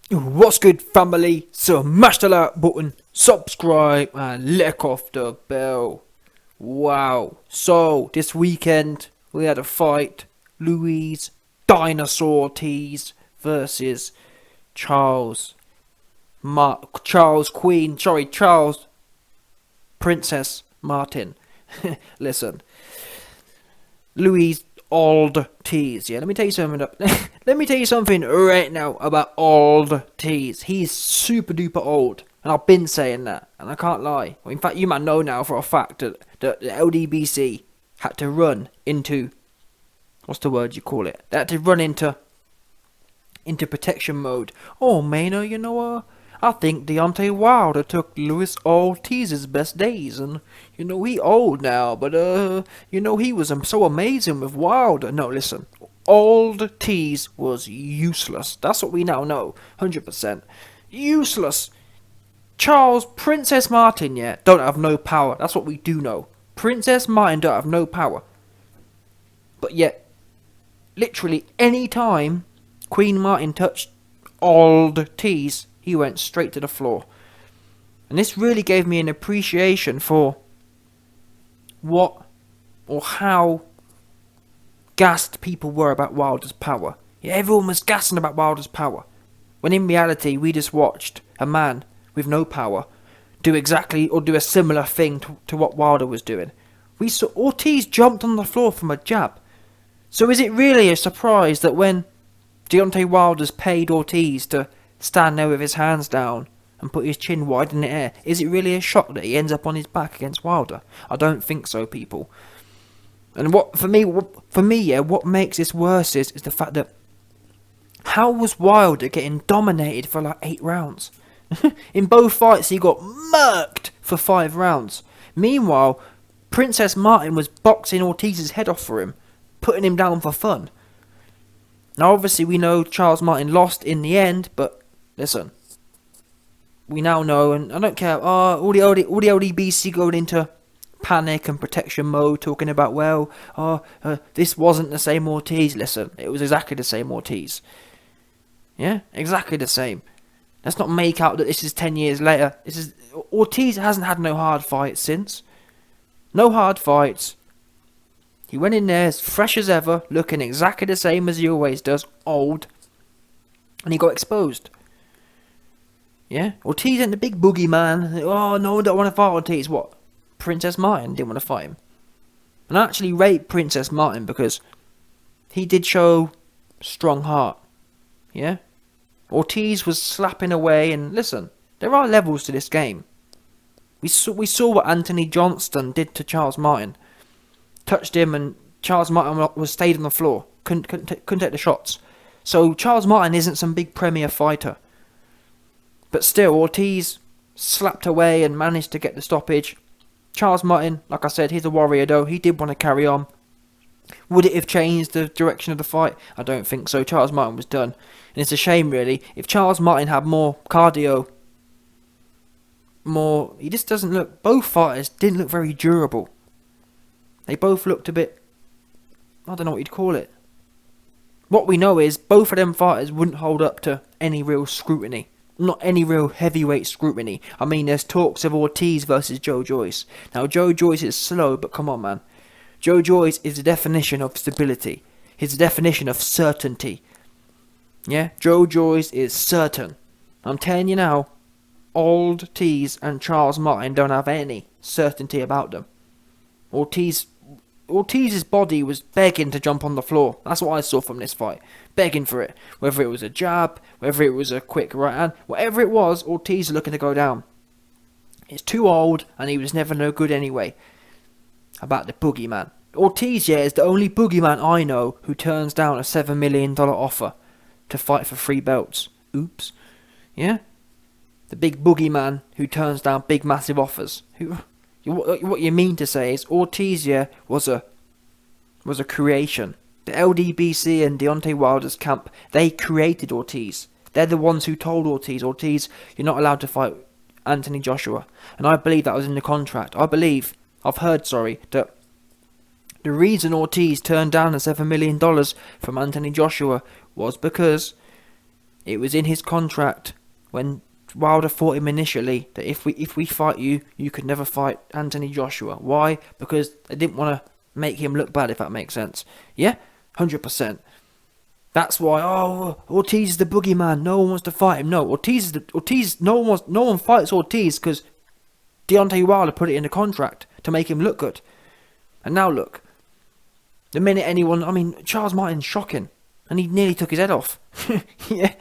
What's good, family? Smash the like button, subscribe, and lick off the bell. Wow. So, this weekend, we had a fight. Louise Dinosaur Tease versus Charles Charles Princess Martin. Listen, Louise ORTIZ. Yeah, let me tell you something. Let me tell you something right now about ORTIZ. He's super duper old, and I've been saying that, and I can't lie. Well, in fact, you might know now for a fact that the LDBC had to run into, what's the word you call it? They had to run into protection mode. Oh, Maynard, I think Deontay Wilder took Louis Ortiz's best days, and he old now, but he was so amazing with Wilder. No, listen, Ortiz was useless. That's what we now know, 100%. Useless. Charles Princess Martin, yeah, don't have no power. That's what we do know. Princess Martin don't have no power. But yet, literally any time Queen Martin touched Ortiz, he went straight to the floor. And this really gave me an appreciation for what or how gassed people were about Wilder's power. Yeah, everyone was gassing about Wilder's power. When in reality, we just watched a man with no power do exactly or do a similar thing to what Wilder was doing. We saw Ortiz jumped on the floor from a jab. So is it really a surprise that when Deontay Wilder's paid Ortiz to stand there with his hands down and put his chin wide in the air, is it really a shock that he ends up on his back against Wilder? I don't think so, people. And what makes this worse is the fact that how was Wilder getting dominated for like 8 rounds? In both fights he got murked for 5 rounds. Meanwhile, Princess Martin was boxing Ortiz's head off for him, putting him down for fun. Now obviously we know Charles Martin lost in the end, but listen, we now know, and I don't care, all the LDBC going into panic and protection mode, talking about, this wasn't the same Ortiz. Listen, it was exactly the same Ortiz. Yeah, exactly the same. Let's not make out that this is 10 years later. Ortiz hasn't had no hard fights since. No hard fights. He went in there as fresh as ever, looking exactly the same as he always does, old, and he got exposed. Yeah? Ortiz ain't the big boogeyman. Oh, no, I don't want to fight Ortiz. What? Princess Martin didn't want to fight him. And I actually rate Princess Martin because he did show strong heart. Yeah? Ortiz was slapping away, and listen, there are levels to this game. We saw what Anthony Johnston did to Charles Martin. Touched him, and Charles Martin was stayed on the floor. Couldn't take the shots. So Charles Martin isn't some big premier fighter. But still, Ortiz slapped away and managed to get the stoppage. Charles Martin, like I said, he's a warrior though. He did want to carry on. Would it have changed the direction of the fight? I don't think so. Charles Martin was done. And it's a shame, really. If Charles Martin had more cardio, he just doesn't look... Both fighters didn't look very durable. They both looked a bit... I don't know what you'd call it. What we know is both of them fighters wouldn't hold up to any real scrutiny. Not any real heavyweight scrutiny. I mean, there's talks of Ortiz versus Joe Joyce. Now, Joe Joyce is slow, but come on, man. Joe Joyce is the definition of stability. He's the definition of certainty. Yeah? Joe Joyce is certain. I'm telling you now, Ortiz and Charles Martin don't have any certainty about them. Ortiz's body was begging to jump on the floor. That's what I saw from this fight. Begging for it. Whether it was a jab, whether it was a quick right hand, whatever it was, Ortiz was looking to go down. He's too old, and he was never no good anyway. About the boogeyman. Ortiz, yeah, is the only boogeyman I know who turns down a $7 million offer to fight for 3 belts. Oops. Yeah? The big boogeyman who turns down big massive offers. What you mean to say is Ortiz, yeah, was a creation. The LDBC and Deontay Wilder's camp, they created Ortiz. They're the ones who told Ortiz, you're not allowed to fight Anthony Joshua. And I believe that was in the contract. I've heard, that the reason Ortiz turned down the $7 million from Anthony Joshua was because It was in his contract when Wilder fought him initially that if we fight you, you could never fight Anthony Joshua. Why? Because they didn't want to make him look bad, if that makes sense. Yeah? 100%. That's why, Ortiz is the boogeyman. No one wants to fight him. No, no one fights Ortiz because Deontay Wilder put it in the contract to make him look good. And now look, the minute Charles Martin's shocking, and he nearly took his head off. Yeah.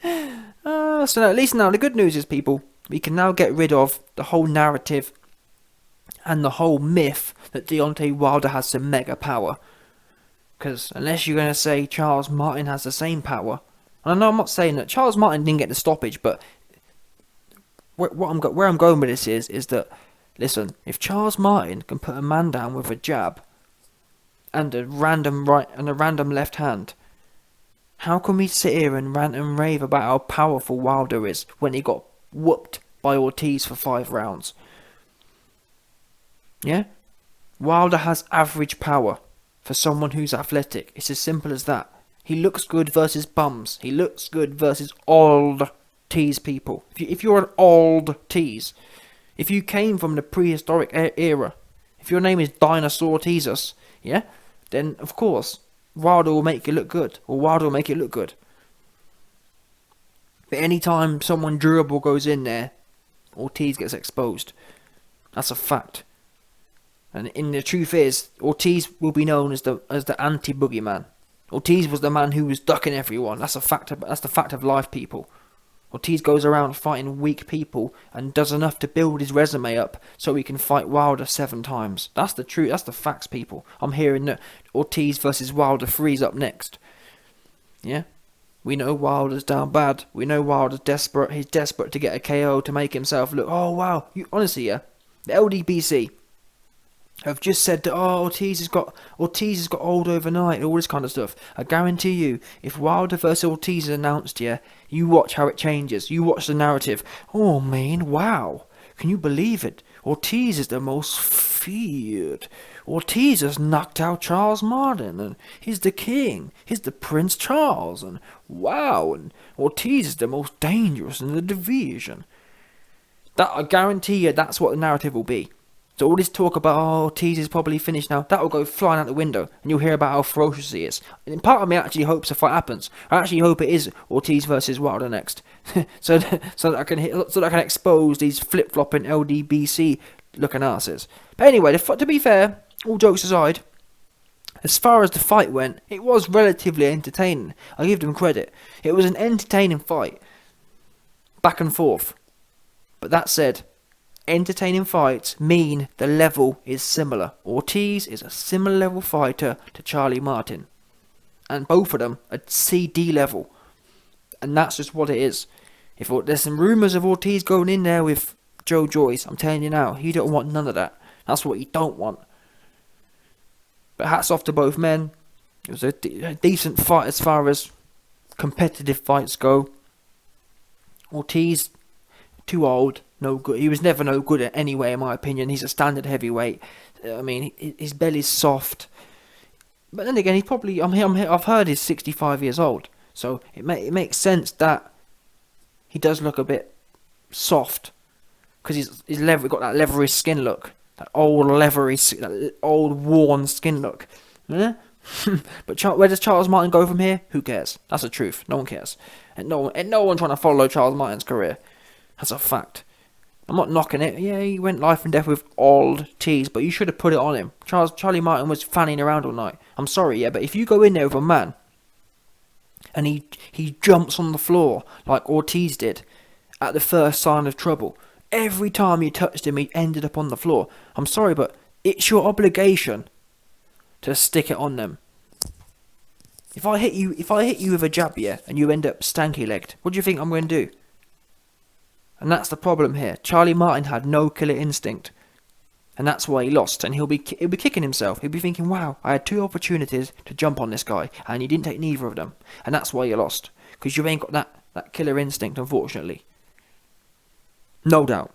So now, at least now the good news is, people, we can now get rid of the whole narrative and the whole myth that Deontay Wilder has some mega power. Because unless you're going to say Charles Martin has the same power, and I know I'm not saying that Charles Martin didn't get the stoppage, but where I'm going with this is that, listen, if Charles Martin can put a man down with a jab and a random right and a random left hand, how can we sit here and rant and rave about how powerful Wilder is when he got whooped by Ortiz for 5 rounds? Yeah? Wilder has average power for someone who's athletic. It's as simple as that. He looks good versus bums. He looks good versus old tease people. If you're an old tease, if you came from the prehistoric era, if your name is Dinosaur Teasus, yeah, then of course Wilder will make you look good, or Wilder will make it look good. But anytime someone durable goes in there, Ortiz gets exposed. That's a fact. And the truth is, Ortiz will be known as the anti-boogeyman. Ortiz was the man who was ducking everyone. That's the fact of life, people. Ortiz goes around fighting weak people and does enough to build his resume up so he can fight Wilder 7 times. That's the truth. That's the facts, people. I'm hearing that Ortiz versus Wilder 3's up next. Yeah? We know Wilder's down bad. We know Wilder's desperate. He's desperate to get a KO to make himself look, oh wow. Honestly, yeah? The LDBC have just said that, Ortiz has got old overnight and all this kind of stuff. I guarantee you, if Wilder versus Ortiz is announced, yeah, you watch how it changes. You watch the narrative. Oh man, wow. Can you believe it? Ortiz is the most feared. Ortiz has knocked out Charles Martin, and he's the king. He's the Prince Charles, and wow, and Ortiz is the most dangerous in the division. That, I guarantee you, that's what the narrative will be. So all this talk about, Ortiz is probably finished now, that will go flying out the window, and you'll hear about how ferocious he is. And part of me actually hopes the fight happens. I actually hope it is Ortiz versus Wilder next, so that I can expose these flip-flopping LDBC looking asses. But anyway, to be fair, all jokes aside, as far as the fight went, it was relatively entertaining. I give them credit. It was an entertaining fight, back and forth. But that said, entertaining fights mean the level is similar. Ortiz is a similar level fighter to Charlie Martin. And both of them are CD level. And that's just what it is. If there's some rumours of Ortiz going in there with Joe Joyce, I'm telling you now, you don't want none of that. That's what you don't want. But hats off to both men. It was a decent fight as far as competitive fights go. Ortiz, too old, no good. He was never no good at anyway, in my opinion. He's a standard heavyweight. I mean, his belly's soft. But then again, he's probably, I've heard he's 65 years old. So it makes sense that he does look a bit soft. Because he's got that leathery skin look. That old worn skin look. Yeah? But where does Charles Martin go from here? Who cares? That's the truth. No one cares. And no one trying to follow Charles Martin's career. That's a fact. I'm not knocking it. Yeah, he went life and death with ORTIZ, but you should have put it on him. Charlie Martin was fanning around all night. I'm sorry, yeah, but if you go in there with a man and he jumps on the floor like Ortiz did at the first sign of trouble, every time you touched him, he ended up on the floor. I'm sorry, but it's your obligation to stick it on them. If I hit you with a jab, yeah, and you end up stanky-legged, what do you think I'm going to do? And that's the problem here. Charlie Martin had no killer instinct. And that's why he lost. And he'll be kicking himself. He'll be thinking, wow, I had 2 opportunities to jump on this guy, and you didn't take neither of them. And that's why you lost. Because you ain't got that killer instinct, unfortunately. No doubt.